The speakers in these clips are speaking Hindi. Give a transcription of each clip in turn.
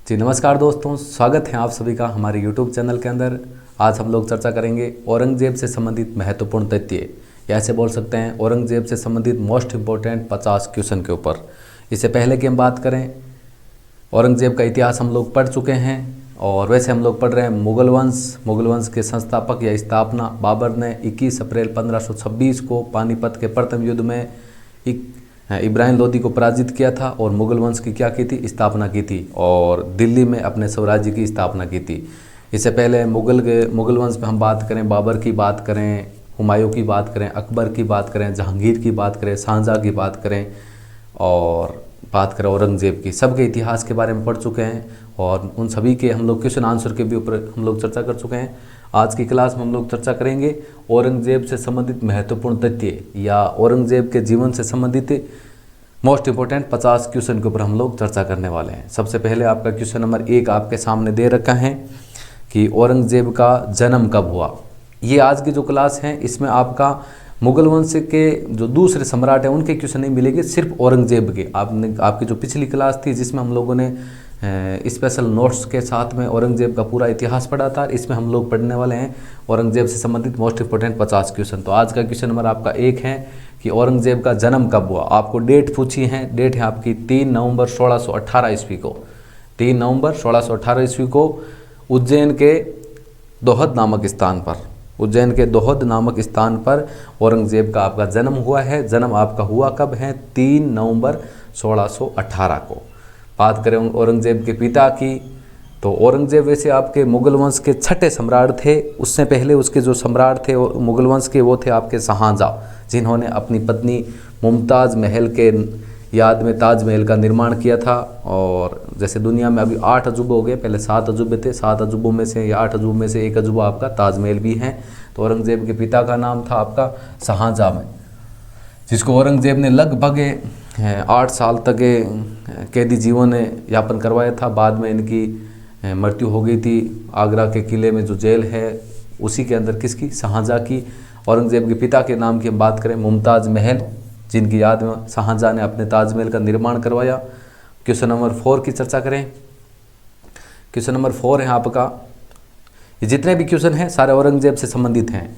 जी नमस्कार दोस्तों, स्वागत है आप सभी का हमारे YouTube चैनल के अंदर। आज हम लोग चर्चा करेंगे औरंगजेब से संबंधित महत्वपूर्ण तथ्य, या ऐसे बोल सकते हैं औरंगजेब से संबंधित मोस्ट इम्पोर्टेंट 50 क्वेश्चन के ऊपर। इससे पहले कि हम बात करें, औरंगजेब का इतिहास हम लोग पढ़ चुके हैं और वैसे हम लोग पढ़ रहे हैं मुगल वंश के संस्थापक या स्थापना बाबर ने 21 अप्रैल 1526 को पानीपत के प्रथम युद्ध में इब्राहिम लोदी को पराजित किया था और मुगल वंश की क्या की थी, स्थापना की थी और दिल्ली में अपने स्वराज्य की स्थापना की थी। इससे पहले मुगल वंश में हम बात करें, बाबर की बात करें, हुमायूं की बात करें, अकबर की बात करें, जहांगीर की बात करें, शाहजहाँ की बात करें और बात करें औरंगजेब की, सबके इतिहास के बारे में पढ़ चुके हैं और उन सभी के हम लोग क्वेश्चन आंसर के भी ऊपर हम लोग चर्चा कर चुके हैं। आज की क्लास में हम लोग चर्चा करेंगे औरंगजेब से संबंधित महत्वपूर्ण तथ्य या औरंगजेब के जीवन से संबंधित मोस्ट इंपोर्टेंट 50 क्वेश्चन के ऊपर हम लोग चर्चा करने वाले हैं। सबसे पहले आपका क्वेश्चन नंबर 1 आपके सामने दे रखा है कि औरंगजेब का जन्म कब हुआ। ये आज की जो क्लास है इसमें आपका मुगल वंश के जो दूसरे सम्राट हैं उनके क्वेश्चन नहीं मिलेंगे, सिर्फ औरंगजेब के। आपकी जो पिछली क्लास थी जिसमें हम लोगों ने स्पेशल नोट्स के साथ में औरंगजेब का पूरा इतिहास पढ़ा था, इसमें हम लोग पढ़ने वाले हैं औरंगजेब से संबंधित मोस्ट इंपोर्टेंट 50 क्वेश्चन। तो आज का क्वेश्चन नंबर आपका 1 है कि औरंगजेब का जन्म कब हुआ। आपको डेट पूछी है, डेट है आपकी 3 नवंबर 1618 ईस्वी को। 3 नवंबर 1618 ईस्वी को उज्जैन के दोहद नामक स्थान पर, उज्जैन के दोहद नामक स्थान पर औरंगजेब का आपका जन्म हुआ है। जन्म आपका हुआ कब है? 3 नवंबर 1618 को। बात करें औरंगजेब के पिता की, तो औरंगजेब वैसे आपके मुगल वंश के छठे सम्राट थे। उससे पहले उसके जो सम्राट थे मुगल वंश के, वो थे आपके शाहजहाँ, जिन्होंने अपनी पत्नी मुमताज़ महल के याद में ताजमहल का निर्माण किया था। और जैसे दुनिया में अभी 8 अजूबे हो गए, पहले 7 अजूबे थे, 7 अजूबों में से या 8 अजूबों में से एक अजूबा आपका ताजमहल भी है। तो औरंगजेब के पिता का नाम था आपका शाहजहाँ में, जिसको औरंगजेब ने लगभग 8 साल तक कैदी जीवन यापन करवाया था। बाद में इनकी मृत्यु हो गई थी आगरा के किले में, जो जेल है उसी के अंदर, किसकी? शाहजहाँ की। औरंगजेब के पिता के नाम की हम बात करें, मुमताज़ महल, जिनकी याद में शाहजहाँ ने अपने ताजमहल का निर्माण करवाया। क्वेश्चन नंबर 4 की चर्चा करें। क्वेश्चन नंबर 4 है आपका, ये जितने भी क्वेश्चन हैं सारे औरंगजेब से संबंधित हैं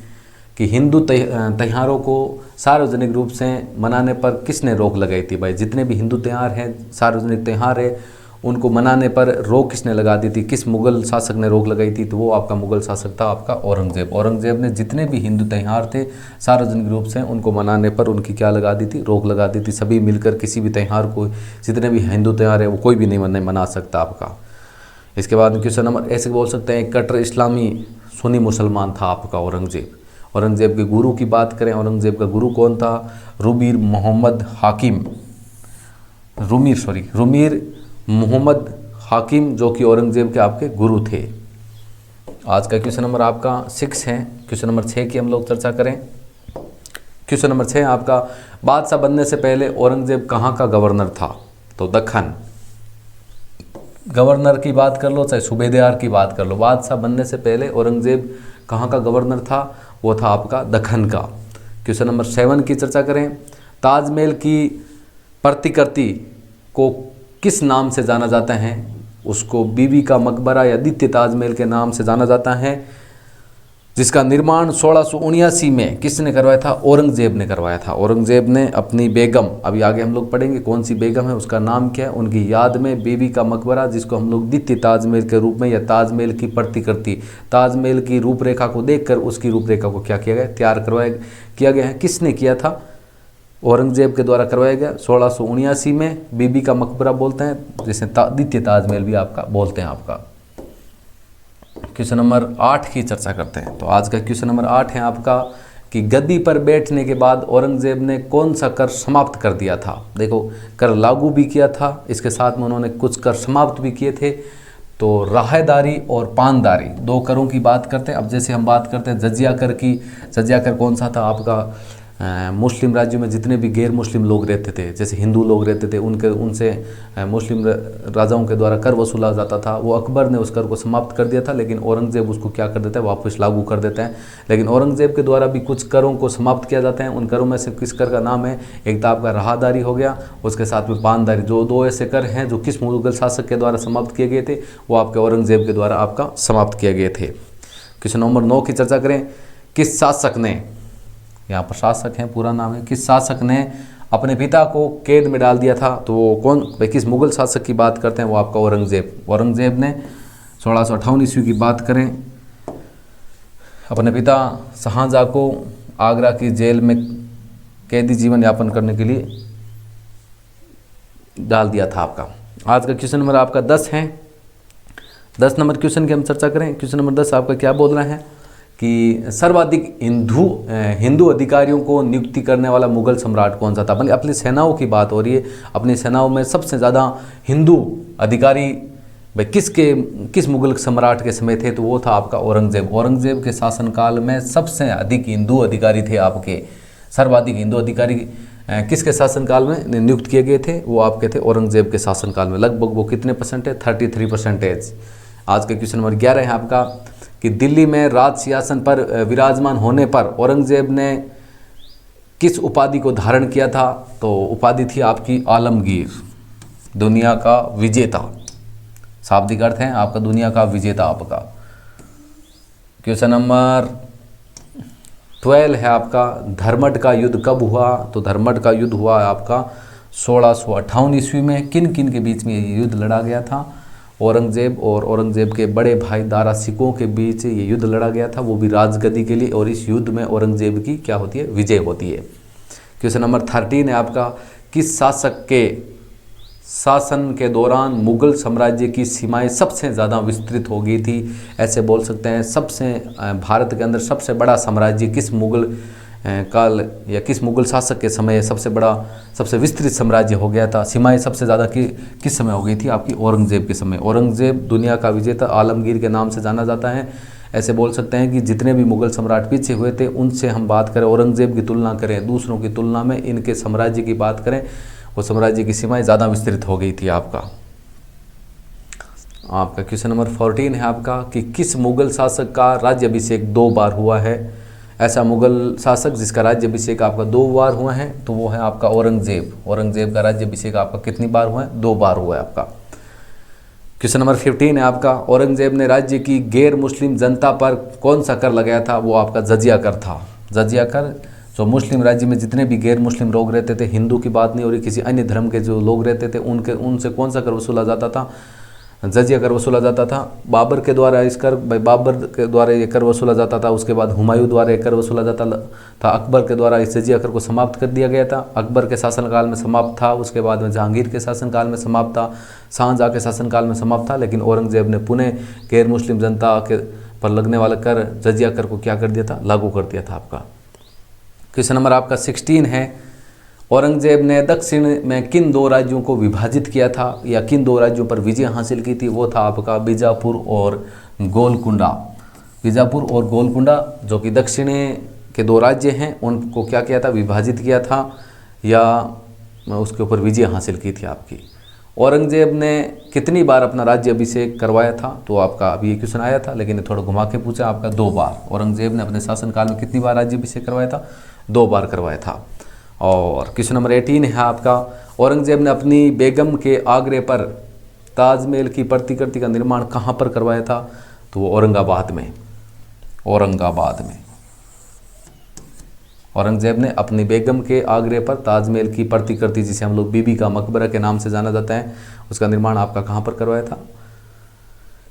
कि हिंदू त्योहारों को सार्वजनिक रूप से मनाने पर किसने रोक लगाई थी। भाई जितने भी हिंदू त्यौहार हैं, सार्वजनिक त्यौहार है, उनको मनाने पर रोक किसने लगा दी थी, किस मुगल शासक ने रोक लगाई थी? तो वो आपका मुगल शासक था आपका औरंगजेब। औरंगजेब ने जितने भी हिंदू त्यौहार थे सार्वजनिक रूप से उनको मनाने पर उनकी क्या लगा दी थी? रोक लगा दी थी। सभी मिलकर किसी भी त्यौहार को, जितने भी हिंदू त्यौहार है वो कोई भी नहीं मना सकता आपका। इसके बाद क्वेश्चन नंबर ऐसे बोल सकते हैं, कट्टर इस्लामी सुन्नी मुसलमान था आपका औरंगजेब। औरंगजेब के गुरु की बात करें, औरंगजेब का गुरु कौन था? रूमीर मोहम्मद हाकिम, जो कि औरंगजेब के आपके गुरु थे। आज का क्वेश्चन नंबर आपका 6 है। क्वेश्चन नंबर 6 की हम लोग चर्चा करें। क्वेश्चन नंबर 6 आपका, बादशाह बनने से पहले औरंगजेब कहाँ का गवर्नर था? तो दक्खन। गवर्नर की बात कर लो चाहे सूबेदार की बात कर लो, बादशाह बनने से पहले औरंगजेब कहाँ का गवर्नर था? वो था आपका दक्खन का। क्वेश्चन नंबर 7 की चर्चा करें। ताजमहल की प्रतिकृति को किस नाम से जाना जाता है? उसको बीबी का मकबरा या द्वितीय ताजमहल के नाम से जाना जाता है, जिसका निर्माण 1679 में किसने करवाया था? औरंगजेब ने करवाया था। औरंगजेब ने अपनी बेगम, अभी आगे हम लोग पढ़ेंगे कौन सी बेगम है, उसका नाम क्या है, उनकी याद में बीबी का मकबरा, जिसको हम लोग द्वितीय ताजमहल के रूप में या ताजमहल की प्रतिकृति, ताजमहल की रूपरेखा को देखकर उसकी रूपरेखा को क्या किया गया? तैयार किया गया है। किसने किया था? औरंगजेब के द्वारा करवाया गया 1679 में। बीबी का मकबरा बोलते हैं, जिसे द्वितीय ताजमहल भी आपका बोलते हैं आपका। क्वेश्चन नंबर 8 की चर्चा करते हैं। तो आज का क्वेश्चन नंबर 8 है आपका कि गद्दी पर बैठने के बाद औरंगजेब ने कौन सा कर समाप्त कर दिया था? देखो, कर लागू भी किया था, इसके साथ में उन्होंने कुछ कर समाप्त भी किए थे। तो राहदारी और पानदारी, 2 करों की बात करते हैं। अब जैसे हम बात करते हैं जजिया कर की, जजिया कर कौन सा था आपका? मुस्लिम राज्यों में जितने भी गैर मुस्लिम लोग रहते थे, जैसे हिंदू लोग रहते थे, उनसे मुस्लिम राजाओं के द्वारा कर वसूला जाता था। वो अकबर ने उस कर को समाप्त कर दिया था, लेकिन औरंगज़ेब उसको क्या कर देता है, वापस लागू कर देता है। लेकिन औरंगज़ेब के द्वारा भी कुछ करों को समाप्त किया जाता है। उन करों में से किस कर का नाम है, एक तो आपका राहदारी हो गया, उसके साथ में पानदारी, जो दो ऐसे कर हैं जो किस मुगल शासक के द्वारा समाप्त किए गए थे, वो आपके औरंगज़ेब के द्वारा आपका समाप्त किए गए थे। क्वेश्चन नंबर 9 की चर्चा करें। किस शासक ने, यहाँ पर शासक हैं, पूरा नाम है, किस शासक ने अपने पिता को कैद में डाल दिया था? तो वो कौन, भाई किस मुगल शासक की बात करते हैं, वो आपका औरंगज़ेब। औरंगज़ेब ने 1658 ईस्वी की बात करें, अपने पिता शाहजहाँ को आगरा की जेल में कैदी जीवन यापन करने के लिए डाल दिया था आपका। आज का क्वेश्चन नंबर आपका 10 है। 10 नंबर क्वेश्चन की हम चर्चा करें। क्वेश्चन नंबर 10 आपका क्या बोल रहा है कि सर्वाधिक हिंदू अधिकारियों को नियुक्ति करने वाला मुगल सम्राट कौन सा था? मतलब अपनी सेनाओं की बात हो रही है, अपनी सेनाओं में सबसे ज़्यादा हिंदू अधिकारी भाई किस मुगल सम्राट के समय थे? तो वो था आपका औरंगज़ेब। औरंगज़ेब के शासनकाल में सबसे अधिक हिंदू अधिकारी थे आपके। सर्वाधिक हिंदू अधिकारी किसके शासनकाल में नियुक्त किए गए थे? वो आपके थे औरंगज़ेब के शासनकाल में। लगभग वो कितने परसेंट है? 33%। आज का क्वेश्चन नंबर 11 है आपका कि दिल्ली में राज सिंहासन पर विराजमान होने पर औरंगज़ेब ने किस उपाधि को धारण किया था? तो उपाधि थी आपकी आलमगीर, दुनिया का विजेता। शाब्दिक अर्थ है आपका दुनिया का विजेता आपका। क्वेश्चन नंबर 12 है आपका, धर्मट का युद्ध कब हुआ? तो धर्मट का युद्ध हुआ आपका 1658 ईस्वी में। किन किन के बीच में ये युद्ध लड़ा गया था? औरंगज़ेब और औरंगज़ेब के बड़े भाई दारा सिकों के बीच ये युद्ध लड़ा गया था, वो भी राजगद्दी के लिए। और इस युद्ध में औरंगज़ेब की क्या होती है? विजय होती है। क्वेश्चन नंबर 13 है आपका, किस शासक के शासन के दौरान मुगल साम्राज्य की सीमाएं सबसे ज़्यादा विस्तृत हो गई थी? ऐसे बोल सकते हैं सबसे भारत के अंदर सबसे बड़ा साम्राज्य किस मुगल काल या किस मुगल शासक के समय सबसे बड़ा, सबसे विस्तृत साम्राज्य हो गया था? सीमाएं सबसे ज़्यादा किस समय हो गई थी? आपकी औरंगज़ेब के समय। औरंगज़ेब दुनिया का विजेता, आलमगीर के नाम से जाना जाता है। ऐसे बोल सकते हैं कि जितने भी मुगल सम्राट पीछे हुए थे उनसे हम बात करें, औरंगज़ेब की तुलना करें, दूसरों की तुलना में इनके साम्राज्य की बात करें, वो साम्राज्य की सीमाएं ज़्यादा विस्तृत हो गई थी आपका। क्वेश्चन नंबर 14 है आपका कि किस मुगल शासक का राज्याभिषेक 2 बार हुआ है? ऐसा मुगल शासक जिसका राज्याभिषेक आपका 2 बार हुआ है तो वो है आपका औरंगज़ेब। औरंगज़ेब का राज्याभिषेक आपका कितनी बार हुआ है? 2 बार हुआ है आपका। क्वेश्चन नंबर 15 है आपका, औरंगज़ेब ने राज्य की गैर मुस्लिम जनता पर कौन सा कर लगाया था? वो आपका जजिया कर था। जजिया कर जो मुस्लिम राज्य में जितने भी गैर मुस्लिम लोग रहते थे, हिंदू की बात नहीं हो रही, किसी अन्य धर्म के जो लोग रहते थे उनसे कौन सा कर वसूला जाता था? जजिया कर वसूला जाता था। बाबर के द्वारा बाबर के द्वारा ये कर वसूला जाता था। उसके बाद हुमायूं द्वारा ये कर वसूला जाता था। अकबर के द्वारा इस जजिया कर को समाप्त कर दिया गया था। अकबर के शासनकाल में समाप्त था, उसके बाद में जहांगीर के शासनकाल में समाप्त था, शाहजहाँ के शासनकाल में समाप्त था। लेकिन औरंगज़ेब ने पुनः गैर मुस्लिम जनता के पर लगने वाला कर, जजिया कर को क्या कर दिया था? लागू कर दिया था आपका। क्वेश्चन नंबर आपका 16 है, औरंगज़ेब ने दक्षिण में किन 2 राज्यों को विभाजित किया था या किन 2 राज्यों पर विजय हासिल की थी? वो था आपका बीजापुर और गोलकुंडा। बीजापुर और गोलकुंडा जो कि दक्षिण के 2 राज्य हैं, उनको क्या किया था? विभाजित किया था या उसके ऊपर विजय हासिल की थी आपकी। औरंगज़ेब ने कितनी बार अपना राज्य अभिषेक करवाया था? तो आपका अभी ये क्वेश्चन आया था लेकिन थोड़ा घुमा के पूछा आपका 2 बार। औरंगज़ेब ने अपने शासनकाल में कितनी बार राज्य अभिषेक करवाया था? 2 बार करवाया था। और क्वेश्चन नंबर 18 है आपका, औरंगज़ेब ने अपनी बेगम के आग्रह पर ताजमहल की प्रतिकृति का निर्माण कहाँ पर करवाया था? तो वो औरंगाबाद में। औरंगाबाद में औरंगज़ेब ने अपनी बेगम के आग्रह पर ताजमहल की प्रतिकृति, जिसे हम लोग बीबी का मकबरा के नाम से जाना जाता है, उसका निर्माण आपका कहाँ पर करवाया था?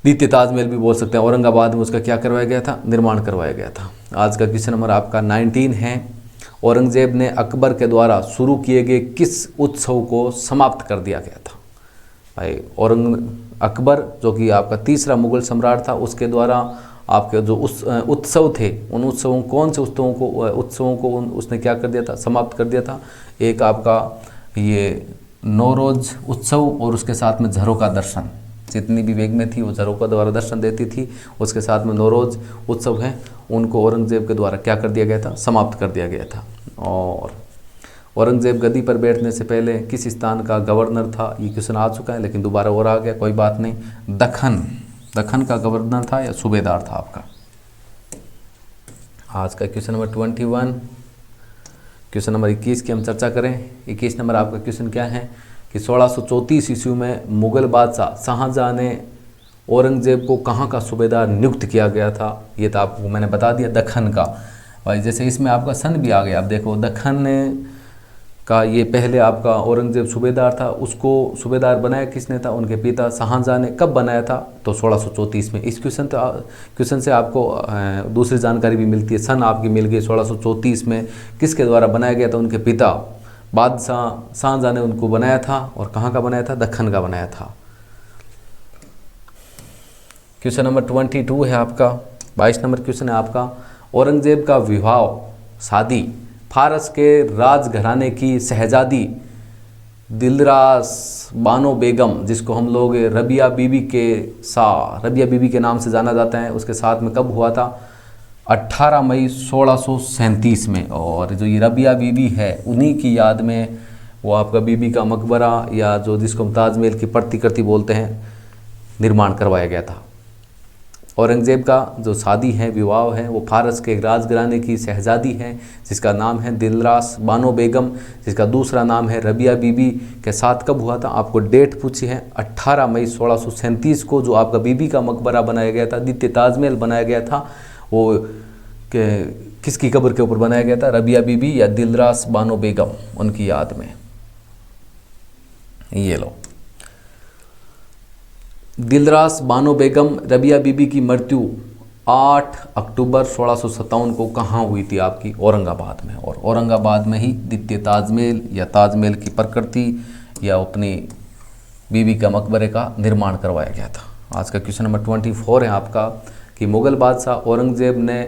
द्वितीय ताजमहल भी बोल सकते हैं। औरंगाबाद में उसका क्या करवाया गया था? निर्माण करवाया गया था। आज का क्वेश्चन नंबर आपका 19 है, औरंगज़ेब ने अकबर के द्वारा शुरू किए गए किस उत्सव को समाप्त कर दिया गया था? भाई अकबर जो कि आपका तीसरा मुगल सम्राट था, उसके द्वारा आपके जो उत्सव थे, उन उत्सवों, कौन से उत्सवों को उसने क्या कर दिया था? समाप्त कर दिया था। एक आपका ये नौरोज़ उत्सव और उसके साथ में झरों का दर्शन, जितनी भी बेगमें थी वो ज़रों के द्वारा दर्शन देती थी। उसके साथ में नौरोज़ उत्सव हैं उनको औरंगज़ेब के द्वारा क्या कर दिया गया था, समाप्त कर दिया गया था। और औरंगज़ेब गद्दी पर बैठने से पहले किस स्थान का गवर्नर था, ये क्वेश्चन आ चुका है लेकिन दोबारा और आ गया, कोई बात नहीं। दक्खन का गवर्नर था या सूबेदार था आपका। आज का क्वेश्चन नंबर 21। क्वेश्चन नंबर 21 की हम चर्चा करें। 21 नंबर आपका क्वेश्चन क्या है कि 1634 ईस्वी में मुग़ल बादशाह शाहजहाँ ने औरंगज़ेब को कहाँ का सूबेदार नियुक्त किया गया था। ये तो आपको मैंने बता दिया, दक्खन का। भाई जैसे इसमें आपका सन भी आ गया। अब देखो दक्खन का ये पहले आपका औरंगज़ेब सूबेदार था, उसको सूबेदार बनाया किसने था, उनके पिता शाहजहाँ ने। कब बनाया था, तो 1634 में। इस क्वेश्चन से आपको दूसरी जानकारी भी मिलती है, सन आपकी मिल गई 1634 में। किसके द्वारा बनाया गया था, उनके पिता बादशाह शाहजहाँ ने उनको बनाया था। और कहाँ का बनाया था, दक्खन का बनाया था। क्वेश्चन नंबर 22 है आपका। 22 नंबर क्वेश्चन है आपका, औरंगज़ेब का विवाह शादी फारस के राजघराने की शहजादी दिलरास बानो बेगम, जिसको हम लोग रबिया बीबी के नाम से जाना जाता है, उसके साथ में कब हुआ था, 18 मई 1637 में। और जो ये रबिया बीबी है उन्हीं की याद में वो आपका बीबी का मकबरा या जो जिसको हम ताजमहल की प्रतिकृति बोलते हैं, निर्माण करवाया गया था। औरंगज़ेब का जो शादी है, विवाह है, वो फारस के राजघराने की शहजादी है जिसका नाम है दिलरास बानो बेगम, जिसका दूसरा नाम है रबिया बीबी, के साथ कब हुआ था। आपको डेट पूछी है 18 मई 1637 को। जो आपका बीबी का मकबरा बनाया गया था, द्वितीय ताजमहल बनाया गया था, वो किसकी कब्र के ऊपर बनाया गया था, रबिया बीबी या दिलरास बानो बेगम, उनकी याद में। ये लो, दिलरास बानो बेगम रबिया बीबी की मृत्यु 8 अक्टूबर 1657 को कहाँ हुई थी, आपकी औरंगाबाद में। और औरंगाबाद में ही द्वितीय ताजमहल या ताजमहल की प्रकृति या अपनी बीबी का मकबरे का निर्माण करवाया गया था। आज का क्वेश्चन नंबर 24 है आपका कि मुग़ल बादशाह औरंगज़ेब ने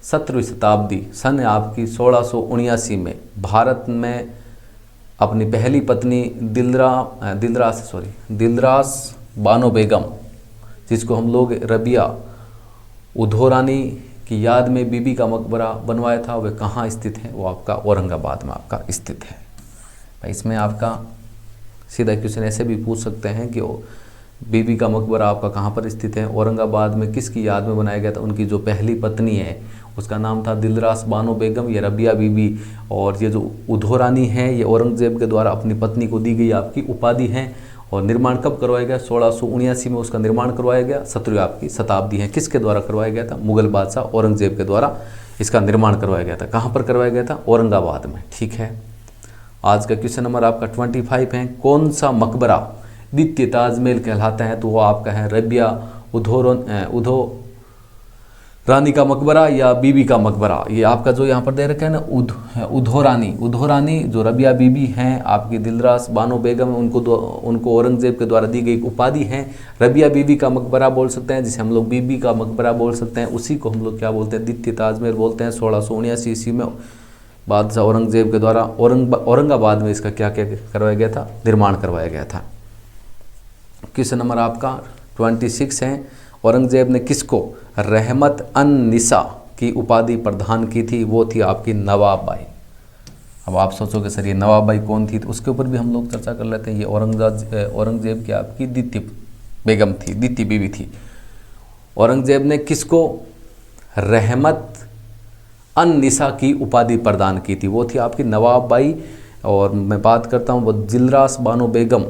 17वीं शताब्दी सन आपकी 1679 में भारत में अपनी पहली पत्नी दिलरास बानो बेगम, जिसको हम लोग रबिया उधोरानी की याद में बीबी का मकबरा बनवाया था, वह कहाँ स्थित है, वो आपका औरंगाबाद में आपका स्थित है। भाई इसमें आपका सीधा क्वेश्चन ऐसे भी पूछ सकते हैं कि बीबी का मकबरा आपका कहाँ पर स्थित है, औरंगाबाद में किसकी याद में बनाया गया था। उनकी जो पहली पत्नी है उसका नाम था दिलरास बानो बेगम या रबिया बीबी। और ये जो उधोरानी है ये औरंगज़ेब के द्वारा अपनी पत्नी को दी गई आपकी उपाधि है। और निर्माण कब करवाया गया, 1679 में उसका निर्माण करवाया गया। 17वीं आपकी शताब्दी है, किसके द्वारा करवाया गया था, मुग़ल बादशाह औरंगज़ेब के द्वारा इसका निर्माण करवाया गया था। कहाँ पर करवाया गया था, औरंगाबाद में। ठीक है, आज का क्वेश्चन नंबर आपका 25 है, कौन सा मकबरा द्वितीय ताजमहल कहलाता है, तो वो आपका है रबिया उधो रानी का मकबरा या बीबी का मकबरा। ये आपका जो यहाँ पर दे रखा है ना, उधोरानी जो रबिया बीबी हैं आपकी दिलरास बानो बेगम है, उनको औरंगज़ेब के द्वारा दी गई उपाधि है। रबिया बीबी का मकबरा बोल सकते हैं, जिसे हम लोग बीबी का मकबरा बोल सकते हैं। उसी को हम लोग क्या बोलते हैं, द्वितीय ताजमहल बोलते हैं। 1679 ईस्वी में बादशाह औरंगज़ेब के द्वारा औरंगाबाद में इसका क्या क्या करवाया गया था, निर्माण करवाया गया था। क्वेश्चन नंबर आपका 26 है, औरंगज़ेब ने किसको रहमत अन निसा की उपाधि प्रदान की थी, वो थी आपकी नवाब बाई। अब आप सोचोगे सर ये नवाब बाई कौन थी, तो उसके ऊपर भी हम लोग चर्चा कर लेते हैं। ये औरंगज़ेब की आपकी द्वितीय बेगम थी, द्वितीय बीवी थी। औरंगज़ेब ने किसको रहमत अन निसा की उपाधि प्रदान की थी, वो थी आपकी नवाब बाई। और मैं बात करता हूँ वो दिलरास बानो बेगम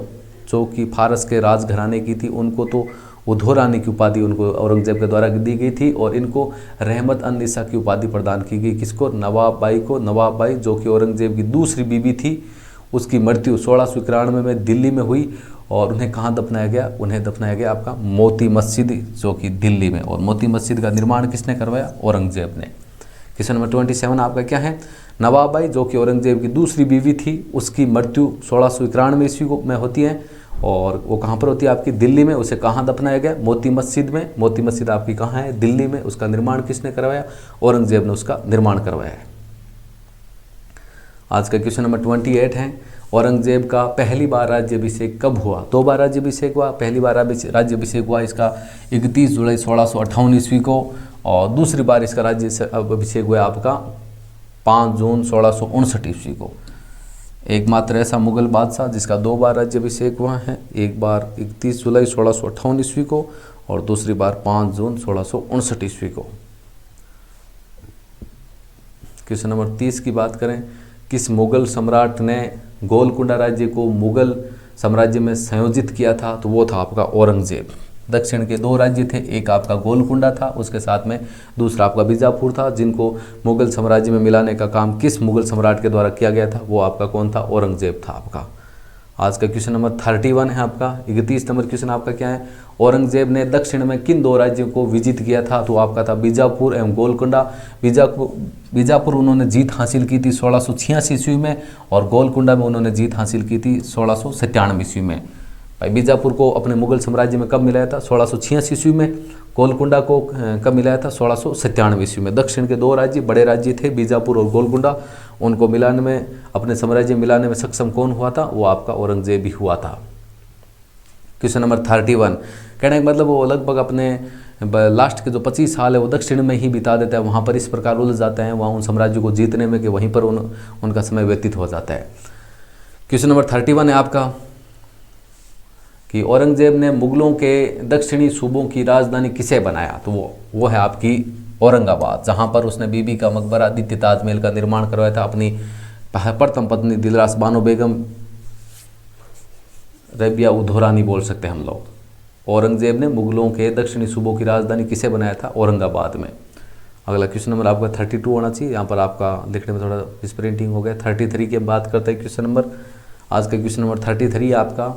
जो कि फारस के राजघराने की थी, उनको तो उधोरानी की उपाधि उनको औरंगज़ेब के द्वारा दी गई थी। और इनको रहमत अन निसा की उपाधि प्रदान की गई, किसको, नवाब बाई को। नवाब बाई जो कि औरंगज़ेब की दूसरी बीवी थी, उसकी मृत्यु 1691 में दिल्ली में हुई। और उन्हें कहाँ दफनाया गया, उन्हें दफनाया गया आपका मोती मस्जिद जो कि दिल्ली में। और मोती मस्जिद का निर्माण किसने करवाया, औरंगज़ेब ने। क्वेश्चन नंबर 27 आपका क्या है, नवाब बाई जो कि औरंगज़ेब की दूसरी बीवी थी, उसकी मृत्यु 1691 ईस्वी में होती है। और वो कहाँ पर होती है, आपकी दिल्ली में। उसे कहाँ दफनाया गया, मोती मस्जिद में। मोती मस्जिद आपकी कहाँ है, दिल्ली में। उसका निर्माण किसने करवाया, औरंगज़ेब ने उसका निर्माण करवाया है। आज का क्वेश्चन नंबर 28 है, औरंगजेब का पहली बार राज्याभिषेक कब हुआ? 2 बार राज्याभिषेक हुआ। पहली बार राज्याभिषेक हुआ इसका 31 जुलाई 1658 ईस्वी को, और दूसरी बार इसका राज्याभिषेक हुआ आपका 5 जून 1659 ईस्वी को। एकमात्र ऐसा मुगल बादशाह जिसका 2 बार राज्याभिषेक हुआ है, एक बार 31 जुलाई 1658 ईस्वी को और दूसरी बार 5 जून 1659 ईस्वी को। क्वेश्चन नंबर 30 की बात करें, किस मुगल सम्राट ने गोलकुंडा राज्य को मुगल साम्राज्य में संयोजित किया था? तो वो था आपका औरंगजेब। दक्षिण के 2 राज्य थे, एक आपका गोलकुंडा था, उसके साथ में दूसरा आपका बीजापुर था, जिनको मुगल साम्राज्य में मिलाने का काम किस मुगल सम्राट के द्वारा किया गया था? वो आपका कौन था? औरंगजेब था आपका। आज का क्वेश्चन नंबर 31 है आपका। 31 नंबर क्वेश्चन आपका क्या है? औरंगजेब ने दक्षिण में किन 2 राज्यों को विजित किया था? तो आपका था बीजापुर एवं गोलकुंडा। बीजापुर उन्होंने जीत हासिल की थी 1686 ईस्वी में, और गोलकुंडा में उन्होंने जीत हासिल की थी 1697 ईस्वी में। भाई बीजापुर को अपने मुगल साम्राज्य में कब मिलाया था? 1686 ईस्वी में। गोलकुंडा को कब मिलाया था? 1697 ईस्वी में। दक्षिण के 2 राज्य बड़े राज्य थे, बीजापुर और गोलकुंडा, उनको मिलाने में, अपने साम्राज्य मिलाने में सक्षम कौन हुआ था? वो आपका औरंगजेब ही हुआ था। क्वेश्चन नंबर 31, कहने का मतलब वो लगभग अपने लास्ट के जो 25 साल है वो दक्षिण में ही बिता देता है, वहाँ पर इस प्रकार उलझ जाते हैं वहाँ उन साम्राज्यों को जीतने में कि वहीं पर उनका समय व्यतीत हो जाता है। क्वेश्चन नंबर 31 है आपका कि औरंगजेब ने मुगलों के दक्षिणी सूबों की राजधानी किसे बनाया? तो वो है आपकी औरंगाबाद, जहाँ पर उसने बीबी का मकबरा आदित्य ताजमहल का निर्माण करवाया था अपनी प्रथम पत्नी दिलरास बानो बेगम, रबिया उधोरानी बोल सकते हैं हम लोग। औरंगजेब ने मुगलों के दक्षिणी सूबों की राजधानी किसे बनाया था? औरंगाबाद में। अगला क्वेश्चन नंबर आपका 32 होना चाहिए, यहाँ पर आपका लिखने में थोड़ा मिसप्रिंटिंग हो गया। 33 की बात करते हैं क्वेश्चन नंबर। आज का क्वेश्चन नंबर 33 आपका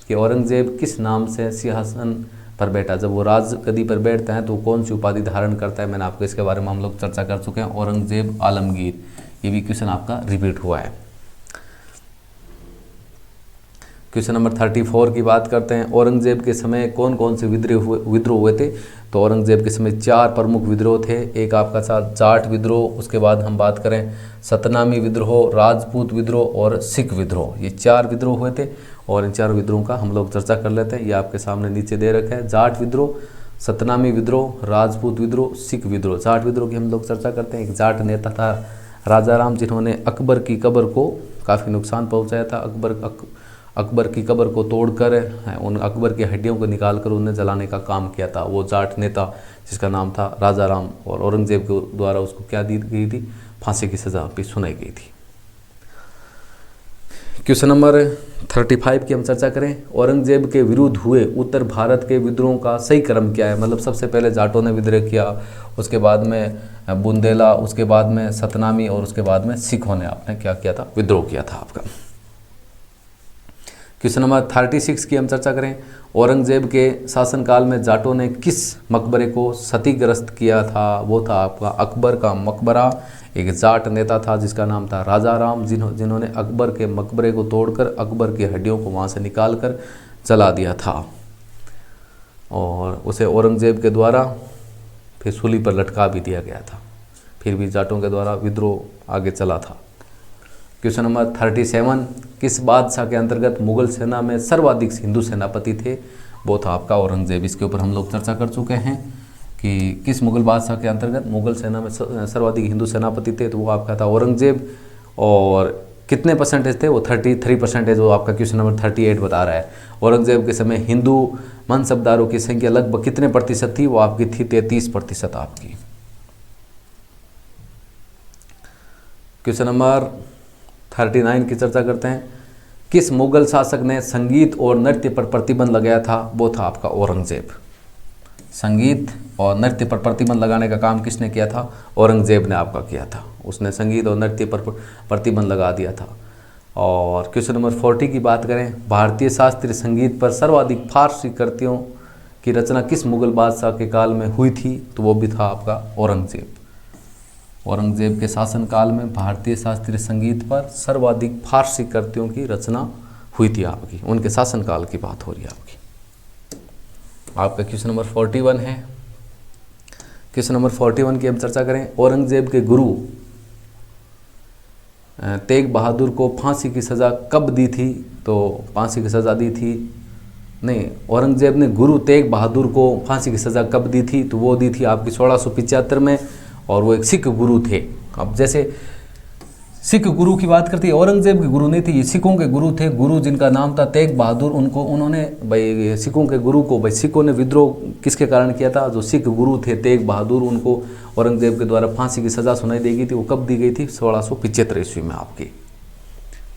कि औरंगजेब किस नाम से सिंहासन पर बैठा? जब वो राज गद्दी पर बैठता है तो कौन सी उपाधि धारण करता है? मैंने आपको इसके बारे में हम लोग चर्चा कर चुके हैं, औरंगजेब आलमगीर। ये भी क्वेश्चन आपका रिपीट हुआ है। क्वेश्चन नंबर 34 की बात करते हैं, औरंगजेब के समय कौन कौन से विद्रोह हुए थे? तो औरंगजेब के समय 4 प्रमुख विद्रोह थे। एक आपका था जाट विद्रोह, उसके बाद हम बात करें सतनामी विद्रोह, राजपूत विद्रोह और सिख विद्रोह। ये 4 विद्रोह हुए थे और इन 4 विद्रोह का हम लोग चर्चा कर लेते हैं। ये आपके सामने नीचे दे रखा है, जाट विद्रोह, सतनामी विद्रोह, राजपूत विद्रोह, सिख विद्रोह। जाट विद्रोह की हम लोग चर्चा करते हैं। एक जाट नेता था राजा राम, जिन्होंने अकबर की कब्र को काफ़ी नुकसान पहुँचाया था। अकबर की कब्र को तोड़कर उन अकबर की हड्डियों को निकालकर उन्हें जलाने का काम किया था। वो जाट नेता जिसका नाम था राजा राम, और औरंगजेब के द्वारा उसको क्या दी गई थी? फांसी की सज़ा भी सुनाई गई थी। क्वेश्चन नंबर 35 की हम चर्चा करें, औरंगजेब के विरुद्ध हुए उत्तर भारत के विद्रोह का सही क्रम क्या है? मतलब सबसे पहले जाटों ने विद्रोह किया, उसके बाद में बुंदेला, उसके बाद में सतनामी और उसके बाद में सिखों ने आपने क्या किया था? विद्रोह किया था आपका। क्वेश्चन नंबर 36 की हम चर्चा करें, औरंगजेब के शासनकाल में जाटों ने किस मकबरे को क्षतिग्रस्त किया था? वो था आपका अकबर का मकबरा। एक जाट नेता था जिसका नाम था राजा राम, जिन्होंने अकबर के मकबरे को तोड़कर अकबर की हड्डियों को वहाँ से निकाल कर जला दिया था, और उसे औरंगजेब के द्वारा फिर सूली पर लटका भी दिया गया था। फिर भी जाटों के द्वारा विद्रोह आगे चला था। क्वेश्चन नंबर 37, किस बादशाह के अंतर्गत मुगल सेना में सर्वाधिक हिंदू सेनापति थे? वो था आपका औरंगजेब। इसके ऊपर हम लोग चर्चा कर चुके हैं कि किस मुगल बादशाह के अंतर्गत मुगल सेना में सर्वाधिक हिंदू सेनापति थे, तो वो आपका था औरंगजेब। और कितने परसेंटेज थे? वो 33% वो आपका क्वेश्चन नंबर 38 बता रहा है। औरंगजेब के समय हिंदू मनसबदारों की संख्या लगभग कितने प्रतिशत थी? वो आपकी थी 33% आपकी। क्वेश्चन नंबर 39 की चर्चा करते हैं, किस मुगल शासक ने संगीत और नृत्य पर प्रतिबंध लगाया था? वो था आपका औरंगजेब। संगीत और नृत्य पर प्रतिबंध लगाने का काम किसने किया था? औरंगजेब ने आपका किया था। उसने संगीत और नृत्य पर प्रतिबंध लगा दिया था। और क्वेश्चन नंबर 40 की बात करें, भारतीय शास्त्रीय संगीत पर सर्वाधिक फारसी कृतियों की रचना किस मुगल बादशाह के काल में हुई थी? तो वो भी था आपका औरंगजेब। औरंगजेब के शासनकाल में भारतीय शास्त्रीय संगीत पर सर्वाधिक फारसी कृतियों की रचना हुई थी आपकी, उनके शासनकाल की बात हो रही है आपकी। आपका क्वेश्चन नंबर 41 है। क्वेश्चन नंबर 41 की हम चर्चा करें, औरंगजेब के गुरु तेग बहादुर को फांसी की सज़ा कब दी थी? तो फांसी की सज़ा दी थी, नहीं, औरंगजेब ने गुरु तेग बहादुर को फांसी की सज़ा कब दी थी? तो वो दी थी आपकी 1675 में, और वो एक सिख गुरु थे। अब जैसे सिख गुरु की बात करती है, औरंगजेब के गुरु नहीं थे, ये सिखों के गुरु थे। गुरु जिनका नाम था तेग बहादुर, उन्होंने भाई सिखों के गुरु को, भाई सिखों ने विद्रोह किसके कारण किया था? जो सिख गुरु थे तेग बहादुर, उनको औरंगजेब के द्वारा फांसी की सज़ा सुनाई दी गई थी। वो कब दी गई थी? 1675 ईस्वी में आपकी।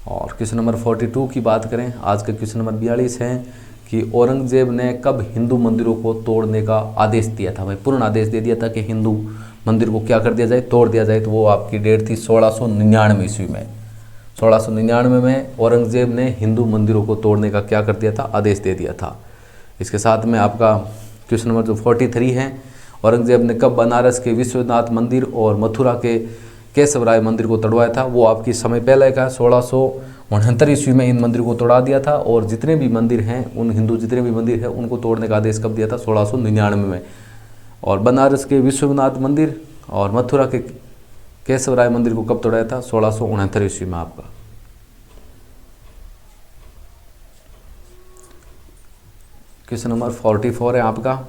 और क्वेश्चन नंबर 42 की बात करें, आज का क्वेश्चन नंबर 42 है कि औरंगजेब ने कब हिंदू मंदिरों को तोड़ने का आदेश दिया था? भाई पूर्ण आदेश दे दिया था कि हिंदू मंदिर को क्या कर दिया जाए? तोड़ दिया जाए। तो वो आपकी डेट थी 1699 ईस्वी में। 1699 में औरंगजेब ने हिंदू मंदिरों को तोड़ने का क्या कर दिया था? आदेश दे दिया था। इसके साथ में आपका क्वेश्चन नंबर जो 43 है, औरंगजेब ने कब बनारस के विश्वनाथ मंदिर और मथुरा के केशवराय मंदिर को तोड़वाया था? वो आपकी समय पहले का 1669 ईस्वी में इन मंदिर को तोड़ा दिया था। और जितने भी मंदिर हैं, उन हिंदू जितने भी मंदिर हैं, उनको तोड़ने का आदेश कब दिया था? 1699 में। और बनारस के विश्वनाथ मंदिर और मथुरा के केशवराय मंदिर को कब तोड़ाया था? 1669 ईस्वी में आपका। क्वेश्चन नंबर 44 है आपका,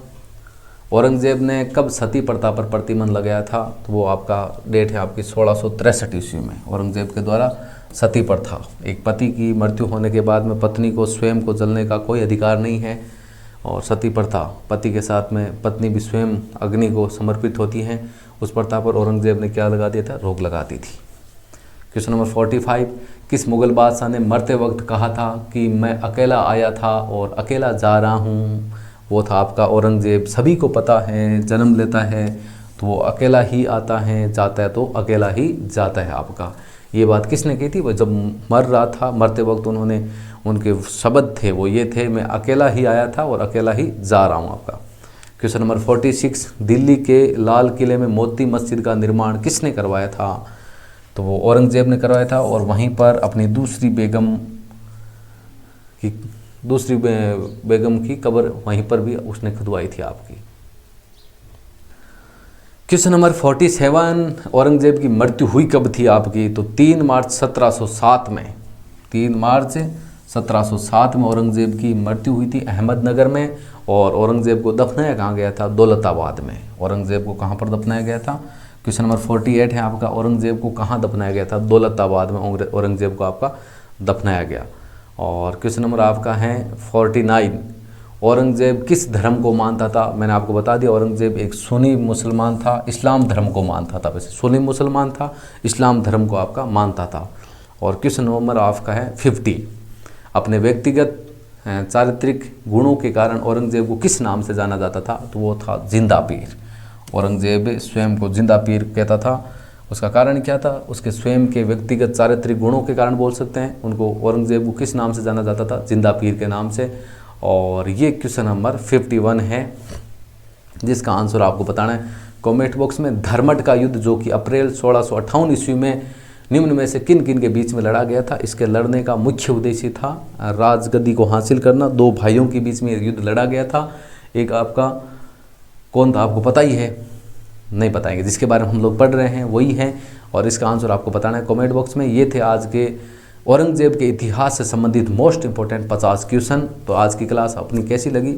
औरंगजेब ने कब सती प्रथा पर प्रतिबंध लगाया था? तो वो आपका डेट है आपकी 1663 ईस्वी में। औरंगजेब के द्वारा सती प्रथा, एक पति की मृत्यु होने के बाद में पत्नी को स्वयं को जलने का कोई अधिकार नहीं है, और सती प्रथा, पति के साथ में पत्नी भी स्वयं अग्नि को समर्पित होती हैं, उस प्रथा पर औरंगजेब ने क्या लगा दिया था? रोक लगा दी थी। क्वेश्चन नंबर 45, किस मुगल बादशाह ने मरते वक्त कहा था कि मैं अकेला आया था और अकेला जा रहा हूँ? वो था आपका औरंगजेब। सभी को पता है, जन्म लेता है तो वो अकेला ही आता है, जाता है तो अकेला ही जाता है आपका। ये बात किसने की थी? वो जब मर रहा था, मरते वक्त उन्होंने, उनके शब्द थे वो ये थे, मैं अकेला ही आया था और अकेला ही जा रहा हूँ आपका। क्वेश्चन नंबर 46, दिल्ली के लाल किले में मोती मस्जिद का निर्माण किसने करवाया था? तो वो औरंगजेब ने करवाया था, और वहीं पर अपनी दूसरी बेगम की कब्र वहीं पर भी उसने खुदवाई थी आपकी। क्वेश्चन नंबर 47, औरंगजेब की मृत्यु हुई कब थी आपकी? तो 3 मार्च 1707 में। 3 मार्च 1707 में औरंगजेब की मृत्यु हुई थी अहमदनगर में। और औरंगजेब को दफनाया कहाँ गया था? दौलताबाद में। औरंगजेब को कहाँ पर दफनाया गया था? क्वेश्चन नंबर 48 है आपका, औरंगजेब को कहाँ दफनाया गया था? दौलताबाद में औरंगजेब को आपका दफनाया गया। और क्वेश्चन नंबर आपका है 49, औरंगजेब किस धर्म को मानता था? मैंने आपको बता दिया, औरंगजेब एक सुन्नी मुसलमान था, इस्लाम धर्म को मानता था। वैसे सुन्नी मुसलमान था, इस्लाम धर्म को आपका मानता था। और क्वेश्चन नंबर आपका है 50, अपने व्यक्तिगत चारित्रिक गुणों के कारण औरंगजेब को किस नाम से जाना जाता था? तो वो था जिंदा पीर। औरंगजेब स्वयं को जिंदा पीर कहता था। उसका कारण क्या था? उसके स्वयं के व्यक्तिगत चारित्रिक गुणों के कारण बोल सकते हैं। उनको औरंगजेब को किस नाम से जाना जाता था? जिंदा पीर के नाम से। और ये क्वेश्चन नंबर 51 है, जिसका आंसर आपको बताना है कमेंट बॉक्स में। धर्मट का युद्ध जो कि अप्रैल 1658 ईस्वी में निम्न में से किन किन के बीच में लड़ा गया था? इसके लड़ने का मुख्य उद्देश्य था राजगद्दी को हासिल करना। 2 भाइयों के बीच में युद्ध लड़ा गया था। एक आपका कौन था? आपको पता ही है, नहीं बताएंगे, जिसके बारे में हम लोग पढ़ रहे हैं वही है। और इसका आंसर आपको बताना है कमेंट बॉक्स में। ये थे आज के औरंगजेब के इतिहास से संबंधित मोस्ट इंपॉर्टेंट 50 क्वेश्चन। तो आज की क्लास अपनी कैसी लगी?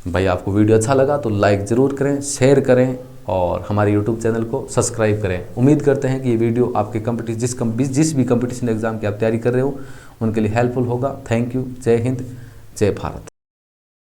भाई आपको वीडियो अच्छा लगा तो लाइक ज़रूर करें, शेयर करें और हमारे यूट्यूब चैनल को सब्सक्राइब करें। उम्मीद करते हैं कि ये वीडियो आपके जिस भी कंपटीशन एग्जाम की आप तैयारी कर रहे हो उनके लिए हेल्पफुल होगा। Thank you. जय हिंद, जय भारत।